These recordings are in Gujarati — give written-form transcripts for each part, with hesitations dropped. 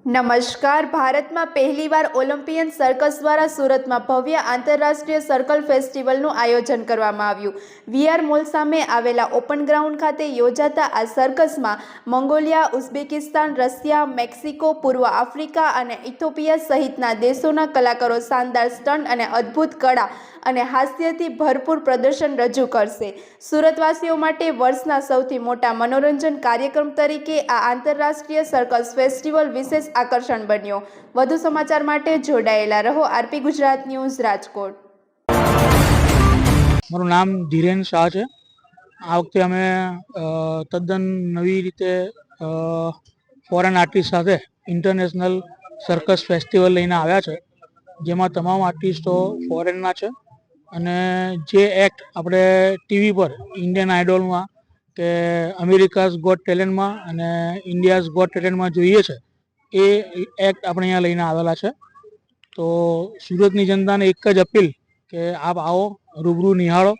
નમસ્કાર. ભારતમાં પહેલીવાર ઓલિમ્પિયન સર્કસ દ્વારા સુરતમાં ભવ્ય આંતરરાષ્ટ્રીય સર્કલ ફેસ્ટિવલનું આયોજન કરવામાં આવ્યું. વીઆર મોલ સામે આવેલા ઓપન ગ્રાઉન્ડ ખાતે યોજાતા આ સર્કસમાં મંગોલિયા, ઉઝબેકિસ્તાન, રશિયા, મેક્સિકો, પૂર્વ આફ્રિકા અને ઇથોપિયા સહિતના દેશોના કલાકારો શાનદાર સ્ટન્ટ અને અદ્ભુત કળા અને હાસ્યથી ભરપૂર પ્રદર્શન રજૂ કરશે. સુરતવાસીઓ માટે વર્ષના સૌથી મોટા મનોરંજન કાર્યક્રમ તરીકે આ આંતરરાષ્ટ્રીય સર્કસ ફેસ્ટિવલ વિશેષ આકર્ષણ બન્યો. વધુ સમાચાર માટે જોડાયેલા રહો. RP Gujarat news, Rajkot. મારું નામ ધીરેન શાહ છે. આ વખતે અમે તદ્દન નવી રીતે ફોરેન આર્ટિસ્ટ સાથે ઇન્ટરનેશનલ સર્કસ ફેસ્ટિવલ લઈને આવ્યા છે, જેમાં તમામ આર્ટિસ્ટો ફોરેનના છે અને જે એક્ટ આપણે ટીવી પર ઇન્ડિયન આઇડોલમાં કે અમેરિકાઝ ગોટ ટેલેન્ટમાં અને ઇન્ડિયાઝ ગોટ ટેલેન્ટમાં જોઈએ છે એ એક્ટ આપણે અહીંયા લઈને આવેલા છે. તો સુરતની જનતાને એક જ અપીલ કે આપ આવો, રૂબરૂ નિહાળો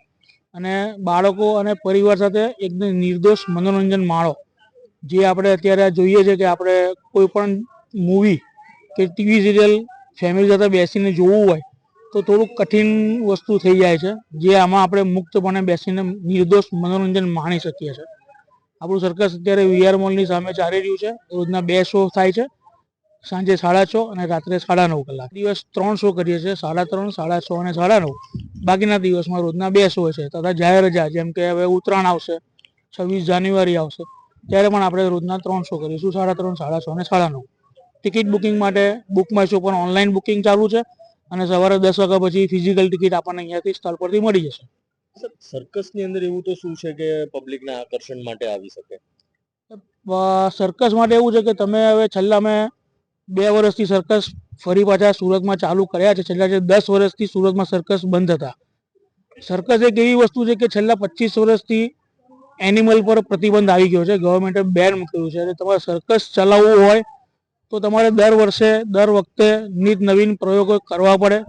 અને બાળકો અને પરિવાર સાથે એકદમ નિર્દોષ મનોરંજન માણો. જે આપણે અત્યારે જોઈએ છે કે આપણે કોઈ પણ મૂવી કે ટીવી સિરિયલ ફેમિલી સાથે બેસીને જોવું હોય તો થોડુંક કઠિન વસ્તુ થઈ જાય છે, જે આમાં આપણે મુક્તપણે બેસીને નિર્દોષ મનોરંજન માણી શકીએ છીએ. આપણું સર્કસ અત્યારે વીઆર મોલની સામે ચાલી રહ્યું છે. રોજના 2 શો થાય છે, સાંજે 6:30 અને રાત્રે 9:30 કલાક. દિવસ 3 શો કરીએ છીએ, 3:30, 6:30 અને 9:30. બાકીના દિવસમાં રોજના 2 શો છે તથા જાહેર રજા, જેમ કે હવે ઉત્તરાયણ આવશે, 26 જાન્યુઆરી આવશે, ત્યારે પણ આપણે રોજના 3 શો કરીશું, 3:30, 6:30 અને 9:30. ટિકિટ બુકિંગ માટે બુક માય શો પર ઓનલાઈન બુકિંગ ચાલુ છે અને સવારે 10 વાગ્યા પછી ફિઝિકલ ટિકિટ આપણને અહીંયાથી સ્થળ પરથી મળી જશે. સર્કસની અંદર એવું તો શું છે કે પબ્લિકના આકર્ષણ માટે આવી શકે? સર્કસ માટે એવું છે કે તમે હવે છેલ્લા મેં 2 વર્ષથી સર્કસ ફરી પાછા સુરતમાં ચાલુ કર્યા છે. છેલ્લા 10 વર્ષથી સુરતમાં સર્કસ બંધ હતા. સર્કસ એક એવી વસ્તુ છે કે છેલ્લા 25 વર્ષથી એનિમલ પર પ્રતિબંધ આવી ગયો છે. ગવર્મેન્ટે બેન મૂક્યું છે. તમારે સર્કસ ચલાવવું હોય તો તમારે દર વખતે નિત નવીન પ્રયોગો કરવા પડે,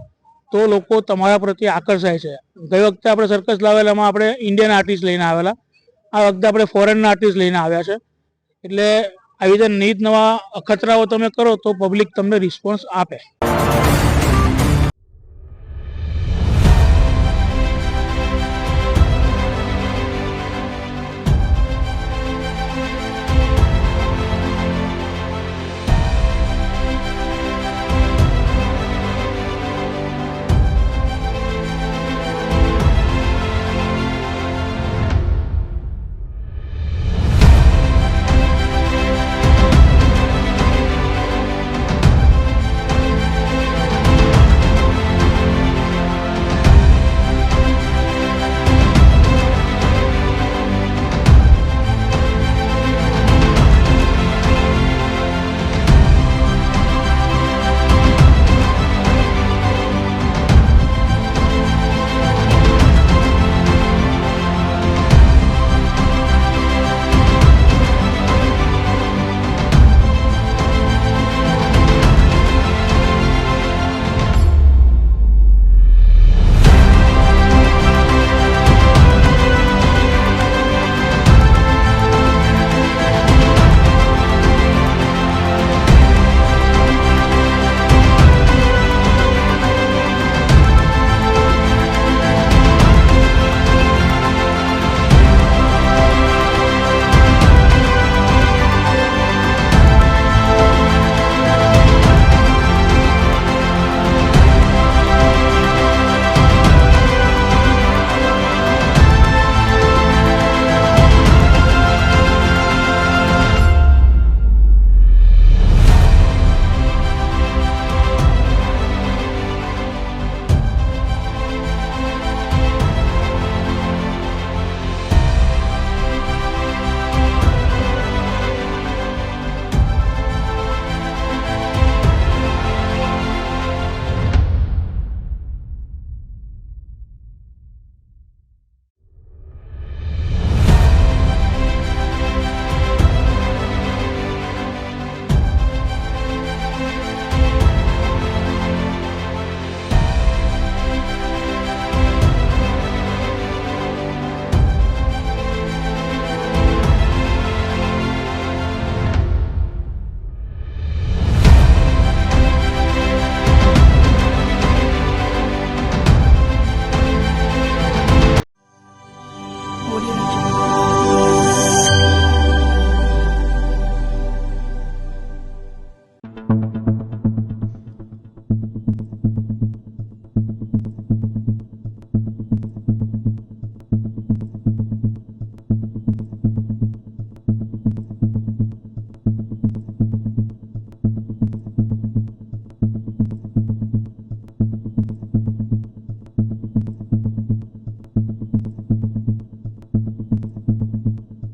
તો લોકો તમારા પ્રત્યે આકર્ષાય છે. ગઈ વખતે આપણે સર્કસ લાવેલામાં આપણે ઇન્ડિયન આર્ટિસ્ટ લઈને આવેલા, આ વખતે આપણે ફોરેનના આર્ટિસ્ટ લઈને આવ્યા છે. એટલે આવી રીતે નિત નવા અખતરાઓ તમે કરો તો પબ્લિક તમને રિસ્પોન્સ આપે.